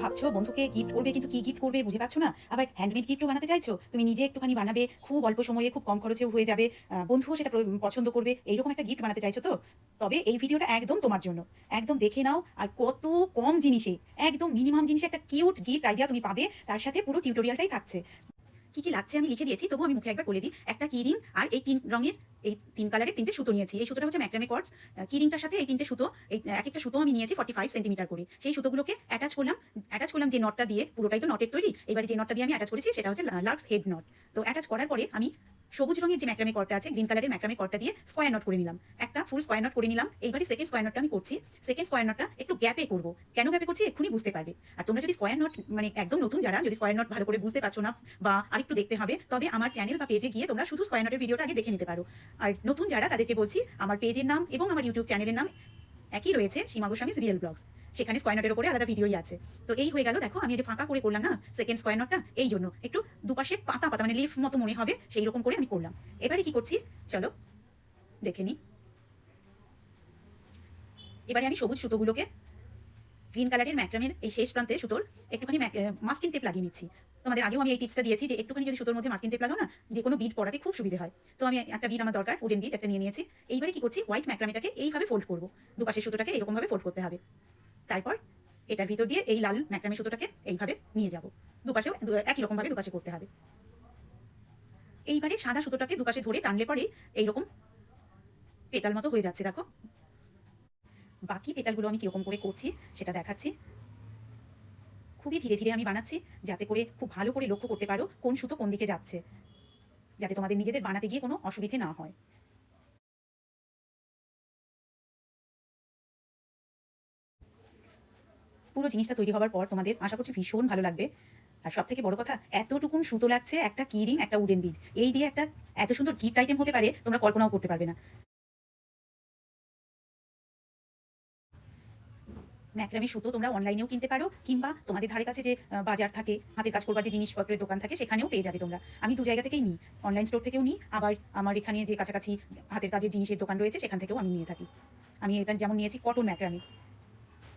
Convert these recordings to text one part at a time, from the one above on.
ভাবছো বন্ধুকে গিফট করবে, কিন্তু কি গিফট করবে বুঝে পাচ্ছ না। আবার হ্যান্ডমেড গিফটও বানাতে চাইছো, তুমি নিজে একটুখানি বানাবে, খুব অল্প সময়ে খুব কম খরচেও হয়ে যাবে, বন্ধুও সেটা পছন্দ করবে, এইরকম একটা গিফট বানাতে চাইছো তো? তবে এই ভিডিওটা একদম তোমার জন্য। একদম দেখে নাও, আর কত কম জিনিসে, একদম মিনিমাম জিনিসে একটা কিউট গিফট আইডিয়া তুমি পাবে, তার সাথে পুরো টিউটোরিয়ালটাই থাকছে। কি কি লাগছে আমি লিখে দিয়েছি, তবুও আমি মুখে একবার বলে দিই। একটা কি রিং, আর এই ৩ রঙের, এই ৩ কালারের ৩টে সুতো নিয়েছি। এই সুতোটা হচ্ছে ম্যাক্রামে কর্ডস। কি রিংটার সাথে এই ৩টে সুতো, এই একেকটা সুতো আমি নিয়েছি 45 সেন্টিমিটার করে। সেই সুতোগুলোকে অ্যাটাচ করলাম যে নটটা দিয়ে, পুরোটাই তো নটের তৈরি। এবারে যে নটটা দিয়ে আমি অ্যাটাচ করেছি সেটা হচ্ছে লাক্স হেড নট। তো অ্যাটাচ করার পরে আমি সবুজ রঙের যে ম্যাক্রামে কর্ডটা আছে, গ্রিন কালারের ম্যাক্রামে কর্ডটা দিয়ে স্কয়ার নট করে নিলাম। একটা ফুল স্কয়ার নট করে নিলাম। এইবারে সেকেন্ড স্কয়ার নটটা আমি করছি। সেকেন্ড স্কয়ার নটটা একটু গ্যাপে করব। কেন গ্যাপে করছি এক্ষুনি বুঝতে পারবে। আর তোমরা যদি স্কয়ার নট, মানে একদম নতুন যারা, যদি স্কয়ার নট ভালো করে বুঝতে পারছো না বা আরেকটু দেখতে হবে, তবে আমার চ্যানেল বা পেজে গিয়ে তোমরা শুধু স্কয়ার নটের ভিডিওটা আগে দেখে নিতে পারো। আর নতুন যারা, তাদেরকে বলছি, আমার পেজের নাম এবং আমার ইউটিউব চ্যানেলের নাম একই রয়েছে, সীমা গোস্বামীস রিয়েল ব্লগস। সেখানে স্কয়ার নটের উপরে আলাদা ভিডিওই আছে। তো এই হয়ে গেল, দেখো আমি যে ফাঁকা করে করলাম না সেকেন্ড স্কয়ার নটটা, এই জন্য একটু দুপাশে পাতা পাতা, মানে লিফ মতো মনে হবে, সেই রকম করে আমি করলাম। এবারে কি করছি চলো দেখে নিই। এবারে আমি সবুজ সুতোগুলোকে গ্রিন কালারের ম্যাক্রামের এই শেষ প্রান্তে সুতোর একটুখানি মাস্কিং টেপ লাগিয়ে নিচ্ছি। তোমাদের আগেও আমি এই টিপসটা দিয়েছি যে একটুখানি যদি সুতোর মধ্যে মাস্কিং টেপ লাগাও না, যে কোনো বিড পড়াতে খুব সুবিধে হয়। তো আমি একটা বিড আমার দরকার, উডেন বিড একটা নিয়ে নিয়েছি। এইবারে কি করছি, হোয়াইট ম্যাক্রামেটাকে এইভাবে ফোল্ড করবো। দুপাশের সুতোটাকে এরকমভাবে ফোল্ড করতে হবে। তারপর এটার ভিতর দিয়ে এই লাল ম্যাক্রামের সুতোটাকে এইভাবে নিয়ে যাব। দুপাশেও একই রকমভাবে দুপাশে করতে হবে। এইবারে সাদা সুতোটাকে দুপাশে ধরে টানলে পরে এইরকম পেটাল মতো হয়ে যাচ্ছে, দেখো। বাকি পেটালগুলো আমি কিরকম করে করছি সেটা দেখাচ্ছি। খুবই ধীরে ধীরে আমি বানাচ্ছি, যাতে করে খুব ভালো করে লক্ষ্য করতে পারো কোন সুতো কোন দিকে যাচ্ছে, যাতে তোমাদের নিজেদের বানাতে গিয়ে কোনো অসুবিধে না হয়। পুরো জিনিসটা তৈরি হওয়ার পর তোমাদের আশা করছি ভীষণ ভালো লাগবে। আর সব থেকে বড় কথা, এতটুকুন সুতো লাগছে, একটা কি রিং, একটা উডেন বিড, এই দিয়ে একটা এত সুন্দর গিফট আইটেম হতে পারে, তোমরা কল্পনাও করতে পারবে না। ম্যাক্রামে সুতো তোমরা অনলাইনেও কিনতে পারো, কিংবা তোমাদের ধারে কাছে যে বাজার থাকে, হাতের কাজ করবার যে জিনিসপত্রের দোকান থাকে, সেখানেও পেয়ে যাবে তোমরা। আমি দু জায়গা থেকেই নিই, অনলাইন স্টোর থেকেও নিই, আবার আমার এখানে যে কাছাকাছি হাতের কাজের জিনিসের দোকান রয়েছে সেখান থেকেও আমি নিয়ে থাকি। আমি এটা যেমন নিয়েছি কটন ম্যাক্রামে।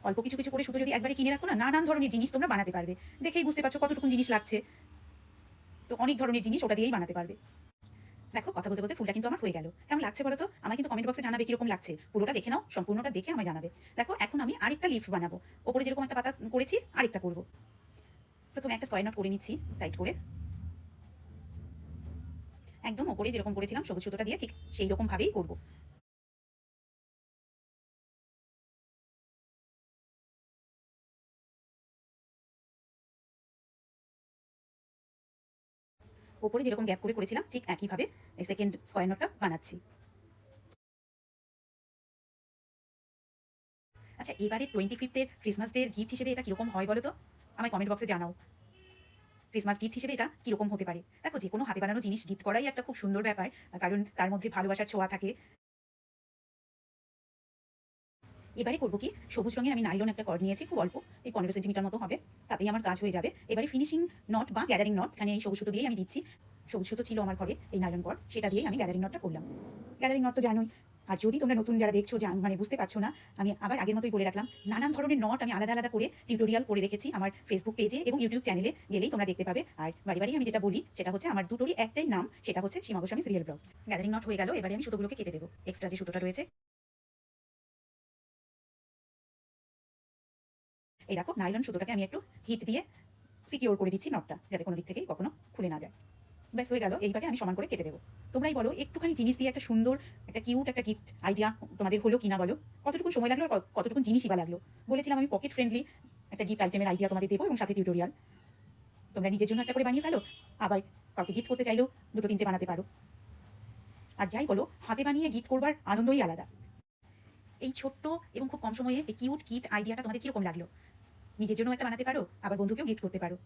অল্প কিছু কিছু করে সুতো যদি একবারে কিনে রাখো না, নানান ধরনের জিনিস তোমরা বানাতে পারবে। দেখেই বুঝতে পারছো কতটুকু জিনিস লাগছে। তো অনেক ধরনের জিনিস ওটা দিয়েই বানাতে পারবে। দেখো, কথা বলতে বলতে ফুলটা কিন্তু আমার হয়ে গেল। কেমন লাগছে বলো তো? আমায় কিন্তু কমেন্ট বক্সে জানাবে কিরকম লাগছে। পুরোটা দেখে নাও, সম্পূর্ণটা দেখে আমায় জানাবে। দেখো, এখন আমি আরেকটা লিফ বানাবো। ওপরে যেরকম একটা পাতা করেছি, আরেকটা করবো। প্রথমে একটা স্কয়ার নট করে নিচ্ছি টাইট করে। একদম ওপরে যেরকম করেছিলাম সবুজ সুতোটা দিয়ে, ঠিক সেই রকম ভাবেই করবো। ওপরে যেরকম গ্যাপ করে করেছিলাম, ঠিক একইভাবে এই সেকেন্ড স্কয়ার নটটা বানাচ্ছি। আচ্ছা, এবারে 25th ক্রিসমাস ডে গিফট হিসেবে এটা কিরকম হয় বলো তো? আমায় কমেন্ট বক্সে জানাও। ক্রিসমাস গিফট হিসেবে এটা কিরকম হতে পারে? দেখো, যে কোনো হাতে বানানো জিনিস গিফট করাই একটা খুব সুন্দর ব্যাপার, কারণ তার মধ্যে ভালোবাসার ছোঁয়া থাকে। এবারে করবো কি, সবুজ রঙের আমি নাইলন একটা কর্ড নিয়েছি, খুব অল্প, এই 15 সেন্টিমিটার মতো হবে, তাতেই আমার কাজ হয়ে যাবে। এবারে ফিনিশিং নট বা গ্যাদারিং নট, এখানে এই সবুজ সুতো দিয়েই আমি দিচ্ছি। সবুজ সুতো ছিল আমার ঘরে, এই নাইলন কর্ড, সেটা দিয়েই আমি গ্যাদারিং নটটা করলাম। গ্যাদারিং নট তো জানোই। আর যদি তোমরা নতুন যারা দেখছো, মানে বুঝতে পারছো না, আমি আবার আগের মতোই বলে রাখলাম, নানান ধরনের নট আমি আলাদা আলাদা করে টিউটোরিয়াল করে রেখেছি আমার ফেসবুক পেজে এবং ইউটিউব চ্যানেলে, গেলেই তোমরা দেখতে পাবে। আর বাড়ি বাড়ি আমি যেটা বলি সেটা হচ্ছে, আমার দুটোরই একটাই নাম, সেটা হচ্ছে সীমা গোস্বামীস রিয়েল ব্লগস। গ্যাদারিং নট হয়ে গেল, এবারে আমি সুতোগুলোকে কেটে দেবো। এক্সট্রা যে সুতোটা রয়েছে, এই দেখো, নাইলন সুতোটাকে আমি একটু হিট দিয়ে সিকিওর করে দিচ্ছি নটটা, যাতে কোনো দিক থেকেই কখনো খুলে না যায়। ব্যাস হয়ে গেল। এইবারে আমি সমান করে কেটে দেবো। তোমরাই বলো, একটুখানি জিনিস দিয়ে একটা সুন্দর, একটা কিউট একটা গিফট আইডিয়া তোমাদের হলো কিনা বলো? কতটুকু সময় লাগলো, আর কতটুকু জিনিসই বা লাগলো? বলেছিলাম আমি পকেট ফ্রেন্ডলি একটা গিফট আইটেমের আইডিয়া তোমাদের দেবো, এবং সাথে টিউটোরিয়াল। তোমরা নিজের জন্য একটা করে বানিয়ে ফেলো, আবার কাউকে গিফট করতে চাইলেও দুটো তিনটে বানাতে পারো। আর যাই বলো, হাতে বানিয়ে গিফট করবার আনন্দই আলাদা। এই ছোট্ট এবং খুব কম সময়ে এই কিউট গিফট আইডিয়াটা তোমাদের কিরকম লাগলো? নিজের জন্য একটা বানাতে পারো, আবার বন্ধুকেও গিফট করতে পারো।